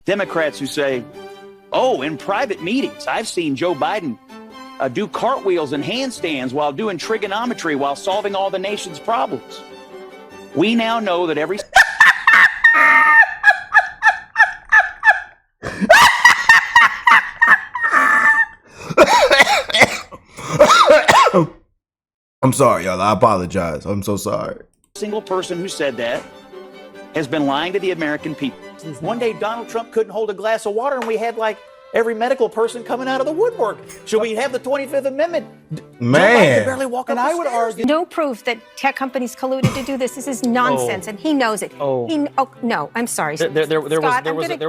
Democrats who say, oh, in private meetings, I've seen Joe Biden do cartwheels and handstands while doing trigonometry while solving all the nation's problems. We now know that every... I'm sorry, y'all. I apologize. I'm so sorry. Single person who said that has been lying to the American people. One day Donald Trump couldn't hold a glass of water and we had like every medical person coming out of the woodwork. Should we have the 25th Amendment? Man. Joe Biden could barely walk up the I would stairs. argue No proof that tech companies colluded to do this. This is nonsense, and he knows it. No, I'm sorry. There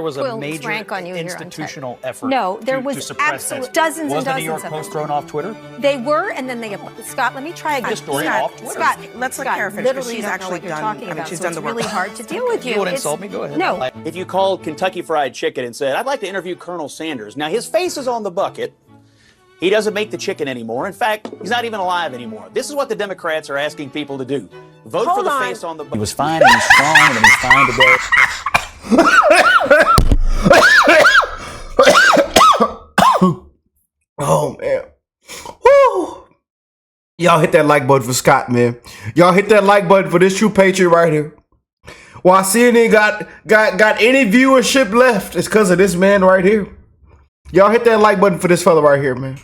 was a major rank on you institutional effort. No, there to was suppress absolute this. dozens Was and the dozens New York of Post them. thrown off Twitter? They were, and then they. Scott, let me try again. The story Scott, off Twitter. Scott, Let's let Scott, Kara finish, because literally she's don't know actually what you're done- talking I mean, about, she's so done it's the work. really hard to deal with you. You want to It's- insult me? Go ahead. No. If you called Kentucky Fried Chicken and said, I'd like to interview Colonel Sanders. Now, his face is on the bucket. He doesn't make the chicken anymore. In fact, he's not even alive anymore. This is what the Democrats are asking people to do. Vote for the face on the bucket. He was fine and he's strong and he's fine today. Oh, man. Woo. Y'all hit that like button for Scott, man. Y'all hit that like button for this true patriot right here. While CNN got any viewership left, it's because of this man right here. Y'all hit that like button for this fella right here, man.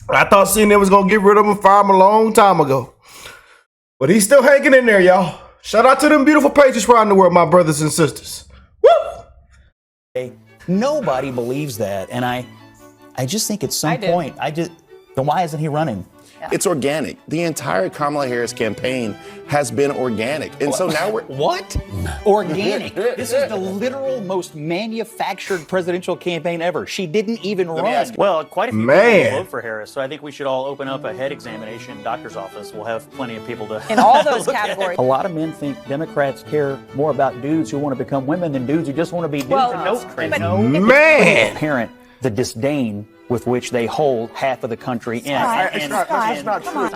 I thought CNN was going to get rid of him and fire him a long time ago. But he's still hanging in there, y'all. Shout out to them beautiful patriots around the world, my brothers and sisters. Woo! Nobody believes that, and I just think at some point, then why isn't he running? It's organic. The entire Kamala Harris campaign has been organic. And so now we're... What? Organic. This is the literal most manufactured presidential campaign ever. She didn't even run. Well, quite a few Man. people vote for Harris, so I think we should all open up a head examination. Doctor's office. We'll have plenty of people to... In all those look at. categories. A lot of men think Democrats care more about dudes who want to become women than dudes who just want to be dudes. Well, Man. Apparent the disdain with which they hold half of the country in. It's not true.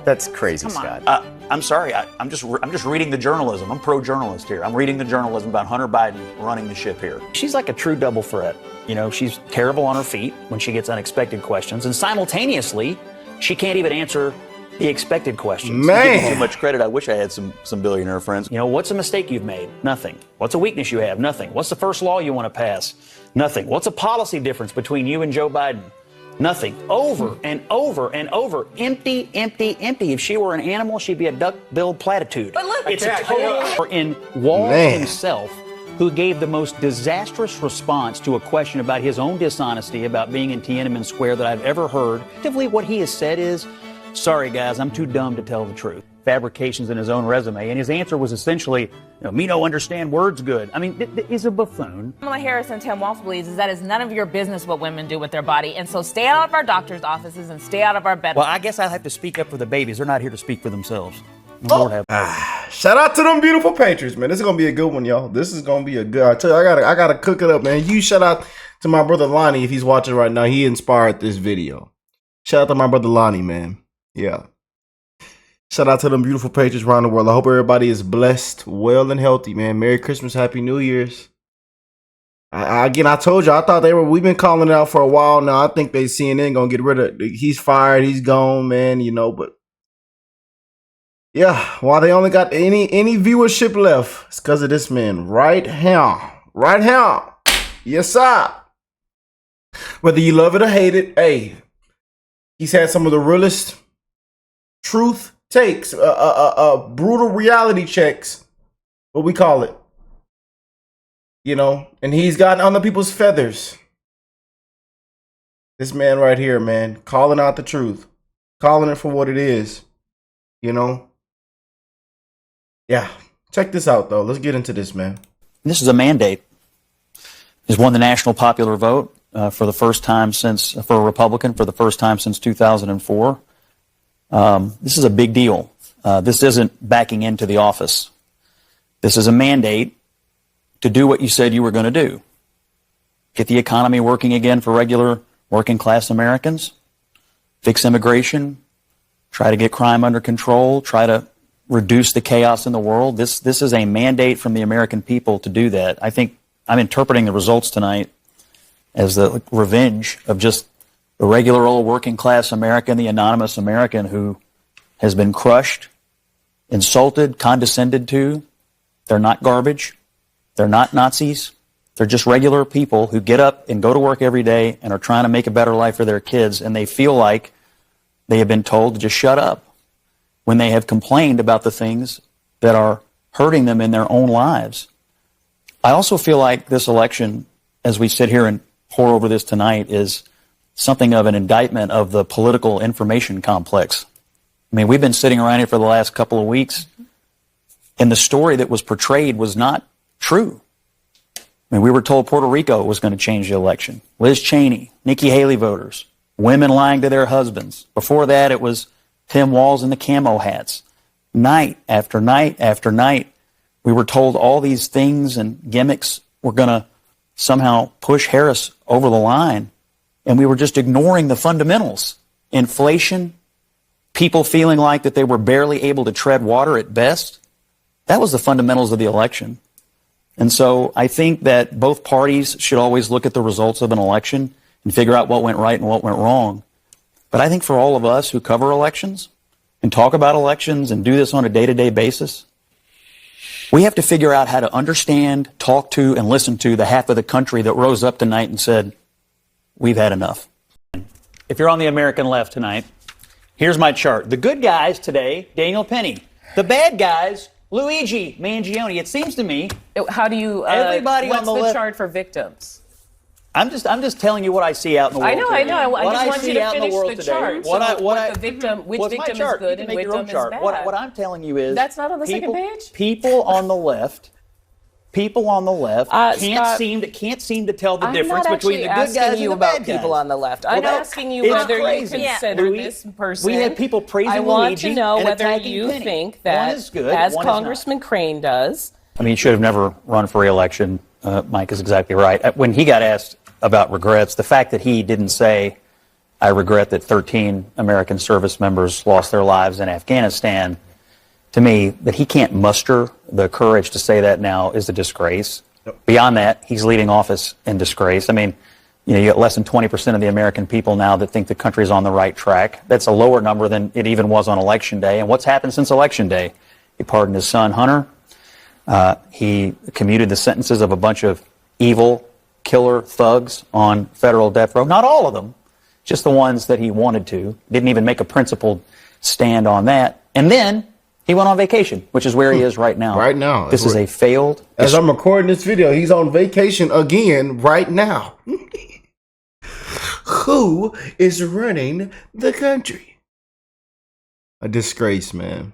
That's crazy, Scott. I'm sorry. I'm just reading the journalism. I'm pro-journalist here. I'm reading the journalism about Hunter Biden running the ship here. She's like a true double threat. You know, she's terrible on her feet when she gets unexpected questions, and simultaneously, she can't even answer the expected questions. Man. You give me too much credit. I wish I had some billionaire friends. You know, what's a mistake you've made? Nothing. What's a weakness you have? Nothing. What's the first law you want to pass? Nothing. What's a policy difference between you and Joe Biden? Nothing. Over and over and over. Empty, empty, empty. If she were an animal, she'd be a duck-billed platitude. But look, it's a total... In Wall himself, who gave the most disastrous response to a question about his own dishonesty about being in Tiananmen Square that I've ever heard. Effectively, what he has said is, sorry, guys, I'm too dumb to tell the truth. Fabrications in his own resume. And his answer was essentially, me no understand words good. I mean, he's a buffoon. Kamala Harris and Tim Walz believes is that it's none of your business what women do with their body. And so stay out of our doctor's offices and stay out of our bedrooms. Well, I guess I'll have to speak up for the babies. They're not here to speak for themselves. Lord have Shout out to them beautiful patriots, man. This is gonna be a good one, y'all. This is gonna be a good. I tell you, I gotta cook it up, man. You shout out to my brother Lonnie if he's watching right now. He inspired this video. Shout out to my brother Lonnie, man. Yeah. Shout out to them beautiful patriots around the world. I hope everybody is blessed, well, and healthy, man. Merry Christmas, Happy New Year's. I told you, I thought we've been calling it out for a while now. I think CNN gonna get rid of, he's fired, he's gone, man, but yeah, while they only got any viewership left, it's because of this man right here. Right here. Yes, sir. Whether you love it or hate it, hey, he's had some of the realest truth takes, brutal reality checks, what we call it, and he's gotten under people's feathers. This man right here, man, calling out the truth, calling it for what it is, Yeah, check this out, though. Let's get into this, man. This is a mandate. He's won the national popular vote for the first time for a Republican, for the first time since 2004. This is a big deal. This isn't backing into the office. This is a mandate to do what you said you were going to do. Get the economy working again for regular working class Americans, fix immigration, try to get crime under control, try to reduce the chaos in the world. This is a mandate from the American people to do that. I think I'm interpreting the results tonight as the revenge of just the regular old working class American, the anonymous American who has been crushed, insulted, condescended to. They're not garbage. They're not Nazis. They're just regular people who get up and go to work every day and are trying to make a better life for their kids, and they feel like they have been told to just shut up when they have complained about the things that are hurting them in their own lives. I also feel like this election, as we sit here and pour over this tonight, is something of an indictment of the political information complex. I mean, we've been sitting around here for the last couple of weeks, and the story that was portrayed was not true. I mean, we were told Puerto Rico was going to change the election. Liz Cheney, Nikki Haley voters, women lying to their husbands. Before that, it was Tim Walz and the camo hats. Night after night after night, we were told all these things and gimmicks were going to somehow push Harris over the line, and we were just ignoring the fundamentals. Inflation, people feeling like that they were barely able to tread water at best. That was the fundamentals of the election. And so I think that both parties should always look at the results of an election and figure out what went right and what went wrong. But I think for all of us who cover elections and talk about elections and do this on a day-to-day basis, we have to figure out how to understand, talk to, and listen to the half of the country that rose up tonight and said, we've had enough. If you're on the American left tonight, here's my chart. The good guys today, Daniel Penny. The bad guys, Luigi Mangione. It seems to me, how do you? Everybody what's on the the left, chart for victims? I'm just telling you what I see out in the world. I know. Today. I just want you to finish the chart. Which victim is good and make victim your own chart. is bad. What I'm telling you is that's not on the second page. People on the left can't Scott, seem to tell the difference between the good guys and the bad guys. I'm not asking you about people on the left. I'm asking you whether you consider this person. We had people praising Luigi. I want to know whether you think that, as Congressman Crane does. I mean, he should have never run for re-election. Mike is exactly right. When he got asked about regrets, the fact that he didn't say, I regret that 13 American service members lost their lives in Afghanistan, to me, that he can't muster the courage to say that now is a disgrace. Yep. Beyond that, he's leaving office in disgrace. I mean, you got less than 20% of the American people now that think the country's on the right track. That's a lower number than it even was on Election Day. And what's happened since Election Day? He pardoned his son, Hunter. He commuted the sentences of a bunch of evil killer thugs on federal death row. Not all of them, just the ones that he wanted to. Didn't even make a principled stand on that. And then he went on vacation, which is where he is right now. Right now. This is a failed... As I'm recording this video, he's on vacation again right now. Who is running the country? A disgrace, man.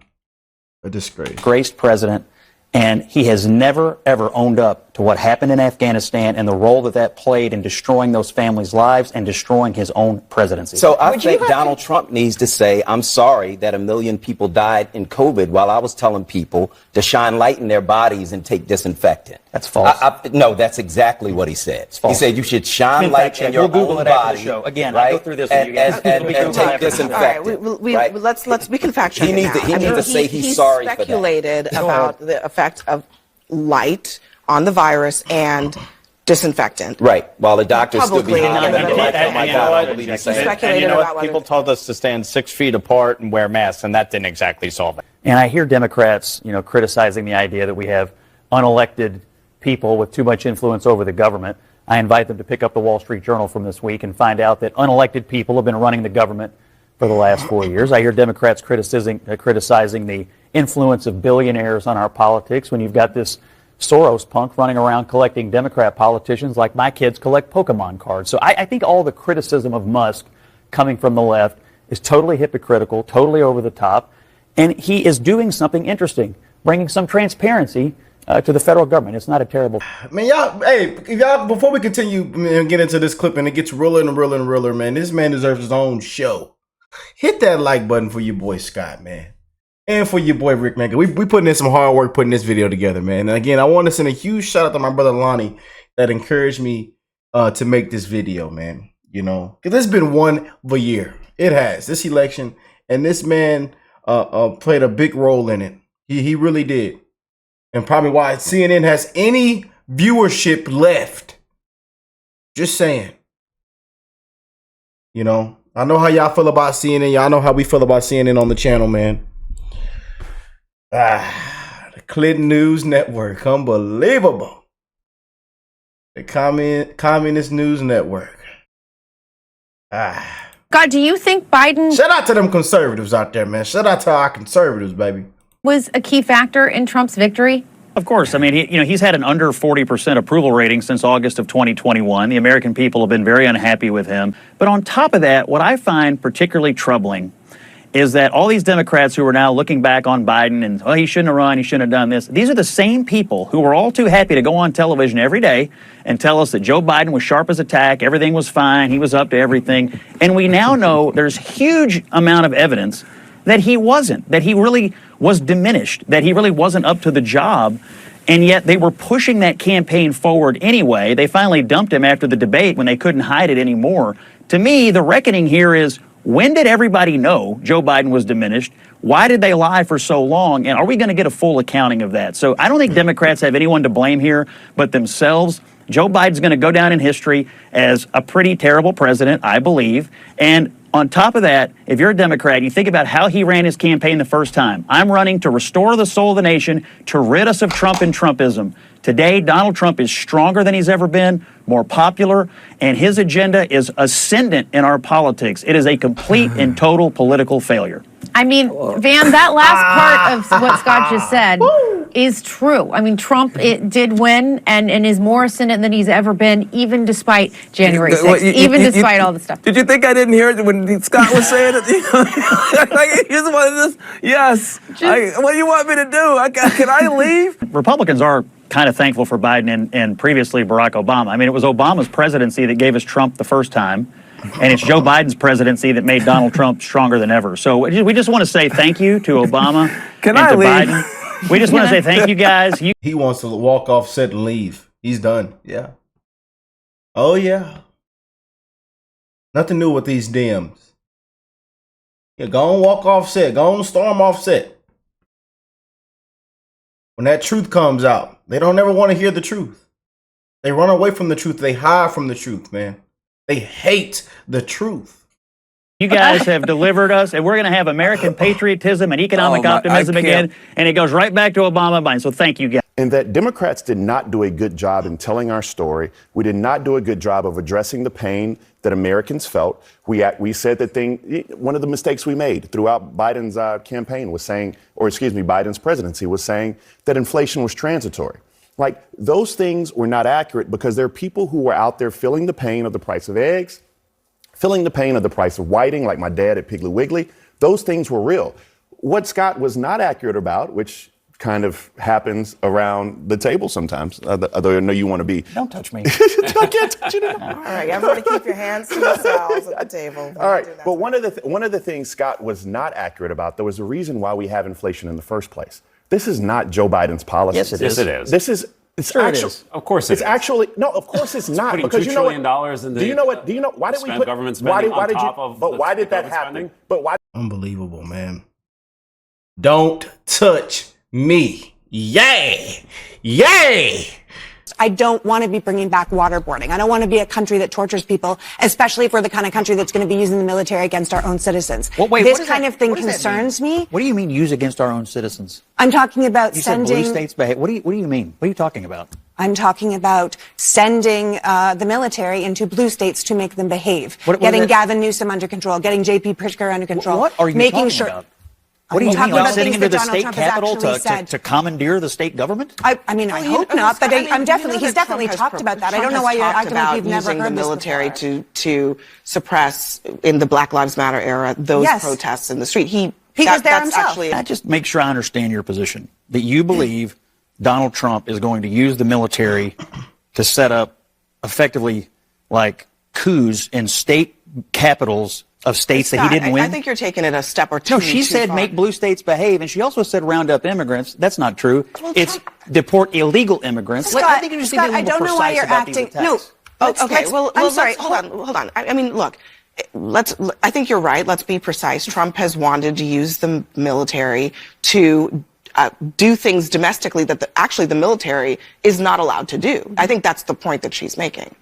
A disgrace. Disgraced president. And he has never, ever owned up to what happened in Afghanistan and the role that played in destroying those families' lives and destroying his own presidency. So I think Donald Trump needs to say, I'm sorry that 1 million people died in COVID while I was telling people to shine light in their bodies and take disinfectant. That's false. No, that's exactly what he said. He said you should shine light in your own body. Again, right? I'll go through this with you guys. And take disinfectant. All right, we can fact check. He needs to say he's sorry for that. He speculated about the effect of light on the virus and disinfectant. Right. While the doctors stood behind him. And you know what? People told us to stand 6 feet apart and wear masks, and that didn't exactly solve it. And I hear Democrats, criticizing the idea that we have unelected people with too much influence over the government. I invite them to pick up the Wall Street Journal from this week and find out that unelected people have been running the government for the last 4 years. I hear Democrats criticizing the influence of billionaires on our politics when you've got this Soros punk running around collecting Democrat politicians like my kids collect Pokemon cards. So I think all the criticism of Musk coming from the left is totally hypocritical, totally over the top, and he is doing something interesting, bringing some transparency to the federal government. It's not a terrible... Man, y'all, before we continue and get into this clip and it gets realer and realer and realer, man, this man deserves his own show. Hit that like button for your boy Scott, man. And for your boy Rick, man. We putting in some hard work putting this video together, man. And again, I want to send a huge shout out to my brother Lonnie that encouraged me to make this video, man. Because it's been one of a year. It has. This election. And this man played a big role in it. He really did. And probably why CNN has any viewership left. Just saying. You know, I know how y'all feel about CNN. Y'all know how we feel about CNN on the channel, man. The Clinton News Network. Unbelievable. The Communist News Network. God, do you think Biden... Shout out to them conservatives out there, man. Shout out to our conservatives, baby. ...was a key factor in Trump's victory? Of course. I mean, he's had an under 40% approval rating since August of 2021. The American people have been very unhappy with him. But on top of that, what I find particularly troubling is that all these Democrats who are now looking back on Biden and, he shouldn't have run, he shouldn't have done this. These are the same people who were all too happy to go on television every day and tell us that Joe Biden was sharp as a tack, everything was fine, he was up to everything. And we now know there's huge amount of evidence that he wasn't, that he really was diminished, that he really wasn't up to the job. And yet they were pushing that campaign forward anyway. They finally dumped him after the debate when they couldn't hide it anymore. To me, the reckoning here is, when did everybody know Joe Biden was diminished? Why did they lie for so long? And are we going to get a full accounting of that? So I don't think Democrats have anyone to blame here but themselves. Joe Biden's going to go down in history as a pretty terrible president, I believe. And on top of that, if you're a Democrat, you think about how he ran his campaign the first time. I'm running to restore the soul of the nation, to rid us of Trump and Trumpism. Today, Donald Trump is stronger than he's ever been, more popular, and his agenda is ascendant in our politics. It is a complete and total political failure. I mean, Van, that last part of what Scott just said is true. I mean, Trump did win and is more ascendant than he's ever been, even despite January 6th, despite all the stuff. Did you think I didn't hear it when Scott was saying it? Like, just wanted this. Yes. What do you want me to do? Can I leave? Republicans are kind of thankful for Biden and previously Barack Obama. I mean, it was Obama's presidency that gave us Trump the first time, and it's Joe Biden's presidency that made Donald Trump stronger than ever. So we just want to say thank you to Obama and to Biden. We just want to say thank you, guys. He wants to walk off set and leave. He's done. Yeah. Oh, yeah. Nothing new with these DMs. Yeah, go on, walk off set. Go on, storm off set. When that truth comes out, they don't ever want to hear the truth. They run away from the truth. They hide from the truth, man. They hate the truth. You guys have delivered us, and we're going to have American patriotism and economic optimism again, and it goes right back to Obama and Biden. So thank you, guys. And that Democrats did not do a good job in telling our story. We did not do a good job of addressing the pain that Americans felt. We said that one of the mistakes we made throughout Biden's campaign was saying, Biden's presidency was saying that inflation was transitory. Like, those things were not accurate because there are people who were out there feeling the pain of the price of eggs, feeling the pain of the price of whiting, like my dad at Piggly Wiggly. Those things were real. What Scott was not accurate about, which kind of happens around the table sometimes, although I know you want to be. Don't touch me. I can't touch you now. All right, everybody keep your hands to yourselves at the table. All right, but one of the things Scott was not accurate about, there was a reason why we have inflation in the first place. This is not Joe Biden's policy. Yes, it is. Yes, it is. This is. It's sure actually, it is. Of course it is. It's actually no. Of course it's not. Putting Because $2 you know trillion what? in the. Do you know what? Do you know why did we put government spending on top of? But why did that happen? Spending? But why? Unbelievable, man. Don't touch me. Yay! Yay! I don't want to be bringing back waterboarding. I don't want to be a country that tortures people, especially if we're the kind of country that's going to be using the military against our own citizens. Well, wait, this kind of thing concerns me. What do you mean use against our own citizens? I'm talking about you sending. Said blue states behave. What do you mean? What are you talking about? I'm talking about sending the military into blue states to make them behave. Getting Gavin Newsom under control, getting J.P. Pritzker under control. What are you making talking sure. about? What do you mean? Like sitting into the state capitol to commandeer the state government? I mean, I hope not, but he's definitely talked about that. I don't know why you're acting like you've never heard this military to suppress, in the Black Lives Matter era, those protests in the street. He was there himself. I just make sure I understand your position, that you believe Donald Trump is going to use the military to set up effectively like coups in state capitals of states that he didn't win? I think you're taking it a step or two. No, she said make blue states behave, and she also said round up immigrants. That's not true. Well, it's deport illegal immigrants. Scott, I think you just need to be a little I don't know why you're acting. No. Okay. Well, I'm sorry. Hold on. I mean, look. I think you're right. Let's be precise. Trump has wanted to use the military to do things domestically that actually the military is not allowed to do. I think that's the point that she's making.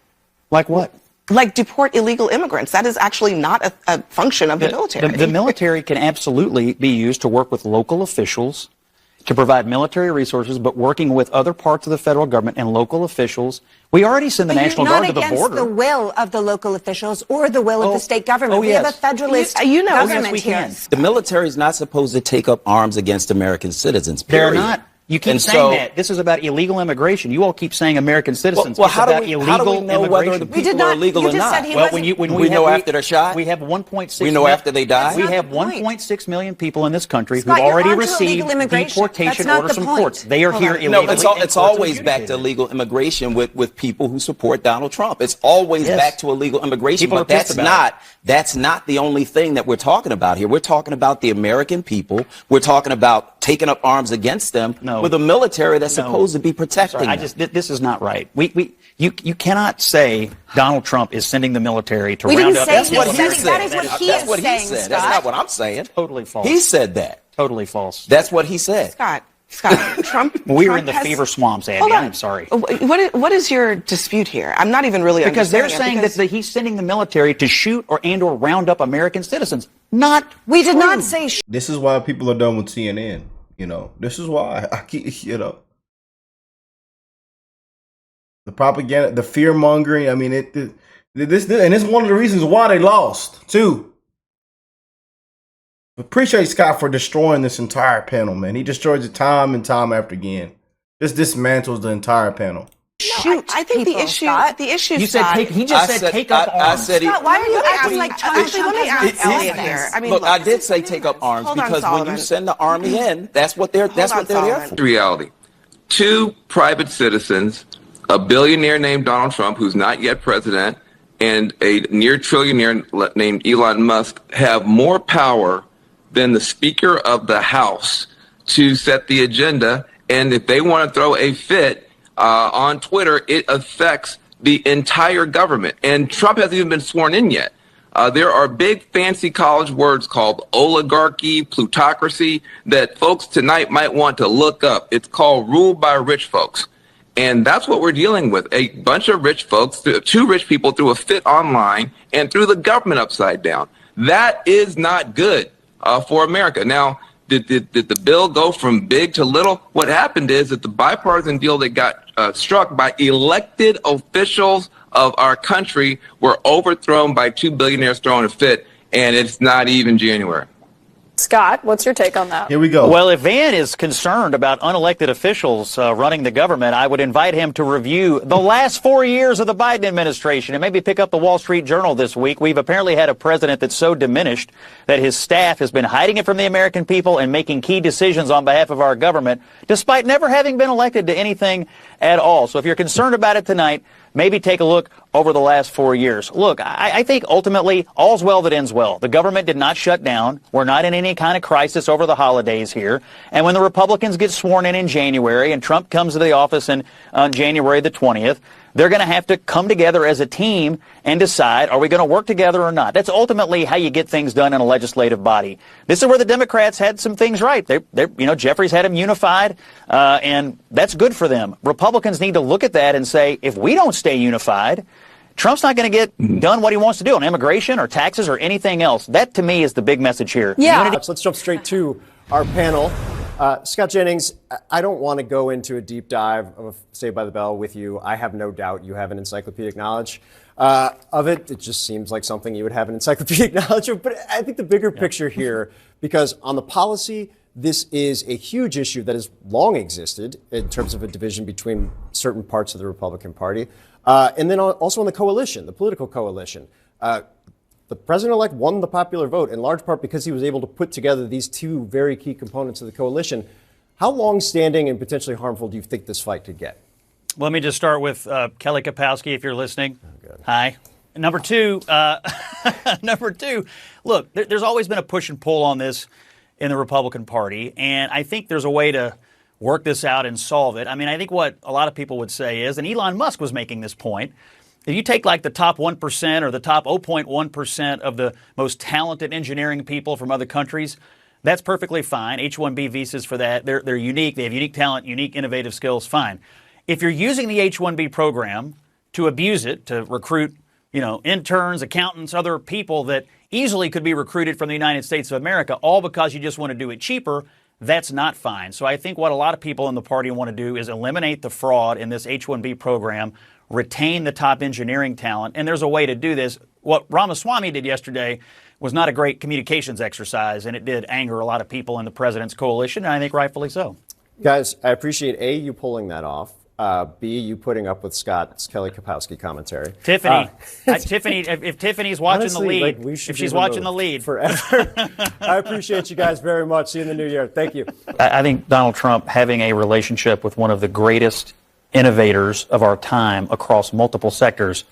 Like what? Like deport illegal immigrants. That is actually not a function of the military. The military can absolutely be used to work with local officials, to provide military resources, but working with other parts of the federal government and local officials. We already send the National Guard to the border. Not against the will of the local officials or the will of the state government. We have a federalist government here. The military is not supposed to take up arms against American citizens, period. They're not. You keep saying that. This is about illegal immigration. You all keep saying American citizens. Well, it's how about do we illegal know whether the people are illegal or not? Well, when we know after they're shot? We have 1.6 We know after they die? We have 1.6 million people in this country who've already received deportation orders from courts. They are here illegally. No, it's always back to illegal immigration with people who support Donald Trump. It's always back to illegal immigration. But that's not the only thing that we're talking about here. We're talking about the American people. We're talking about taking up arms against them with a military that's supposed to be protecting them. This is not right. You cannot say Donald Trump is sending the military to round up. That's what he said. That is what he is saying, Scott. That's not what I'm saying. Totally false. He said that. Totally false. That's what he said. Scott, Trump. We're in the fever swamps, Andy. I'm sorry. What is your dispute here? I'm not even really because they're understanding saying that he's sending the military to shoot or round up American citizens. We did not say. This is why people are done with CNN. You know, this is why I keep, you know, the propaganda, the fear mongering. I mean, this and it's one of the reasons why they lost too. Appreciate Scott for destroying this entire panel, man. He destroys it time and time after again. Just dismantles the entire panel. Shoot, I think people, the issue. You said he just said take up arms. Scott, why are you acting like Trump? Let me ask Elliot here. I mean, look, I did say take up arms because when you send the army in, that's what they're there for. Reality: 2 private citizens, a billionaire named Donald Trump, who's not yet president, and a near trillionaire named Elon Musk have more power than the Speaker of the House to set the agenda. And if they want to throw a fit on Twitter, it affects the entire government. And Trump hasn't even been sworn in yet. There are big fancy college words called oligarchy, plutocracy, that folks tonight might want to look up. It's called rule by rich folks. And that's what we're dealing with. A bunch of rich folks, 2 rich people threw a fit online and threw the government upside down. That is not good for America. Now, did the bill go from big to little? What happened is that the bipartisan deal that got struck by elected officials of our country were overthrown by 2 billionaires throwing a fit, and it's not even January. Scott, what's your take on that? Here we go. Well, if Van is concerned about unelected officials running the government, I would invite him to review the last 4 years of the Biden administration and maybe pick up the Wall Street Journal this week. We've apparently had a president that's so diminished that his staff has been hiding it from the American people and making key decisions on behalf of our government, despite never having been elected to anything at all. So if you're concerned about it tonight, maybe take a look over the last 4 years. Look, I think ultimately all's well that ends well. The government did not shut down. We're not in any kind of crisis over the holidays here. And when the Republicans get sworn in January and Trump comes to the office on January the 20th, they're going to have to come together as a team and decide, are we going to work together or not? That's ultimately how you get things done in a legislative body. This is where the Democrats had some things right. Jeffries had them unified, and that's good for them. Republicans need to look at that and say, if we don't stay unified, Trump's not going to get done what he wants to do on immigration or taxes or anything else. That, to me, is the big message here. Yeah. Let's jump straight to our panel. Scott Jennings, I don't want to go into a deep dive of Saved by the Bell with you. I have no doubt you have an encyclopedic knowledge of it. It just seems like something you would have an encyclopedic knowledge of. But I think the bigger picture here, because on the policy, this is a huge issue that has long existed in terms of a division between certain parts of the Republican Party. And then also on the coalition, the political coalition. The president-elect won the popular vote in large part because he was able to put together these 2 very key components of the coalition. How long-standing and potentially harmful do you think this fight could get? Let me just start with Kelly Kapowski, if you're listening. Oh, Hi. Number two, look, there's always been a push and pull on this in the Republican Party, and I think there's a way to work this out and solve it. I mean, I think what a lot of people would say is, and Elon Musk was making this point, if you take like the top 1% or the top 0.1% of the most talented engineering people from other countries, That's perfectly fine. H-1B visas for that, they're unique. They have unique talent, unique innovative skills, fine. If you're using the H-1B program to abuse it, to recruit, interns, accountants, other people that easily could be recruited from the United States of America, all because you just want to do it cheaper, that's not fine. So I think what a lot of people in the party want to do is eliminate the fraud in this H-1B program, retain the top engineering talent, and there's a way to do this. What Ramaswamy did yesterday was not a great communications exercise, and it did anger a lot of people in the president's coalition, and I think rightfully so. Guys, I appreciate A, you pulling that off. B, you putting up with Scott's Kelly Kapowski commentary. Tiffany, if Tiffany's watching honestly, the lead, if she's watching the lead forever. I appreciate you guys very much. See you in the new year. Thank you. I think Donald Trump having a relationship with one of the greatest innovators of our time across multiple sectors,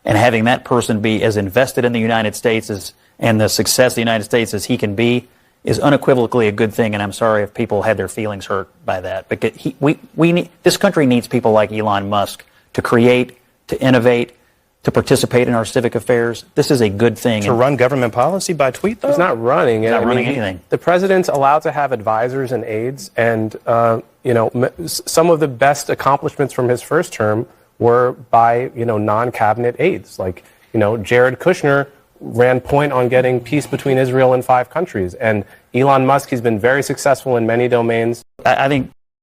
and having that person be as invested in the United States and the success of the United States as he can be, is unequivocally a good thing, and I'm sorry if people had their feelings hurt by that. Because this country needs people like Elon Musk to create, to innovate, to participate in our civic affairs. This is a good thing. To run government policy by tweet, though? He's not running. He's not running anything. The president's allowed to have advisors and aides, and some of the best accomplishments from his first term were by non-cabinet aides, like Jared Kushner ran point on getting peace between Israel and 5 countries. And Elon Musk, he's been very successful in many domains. I think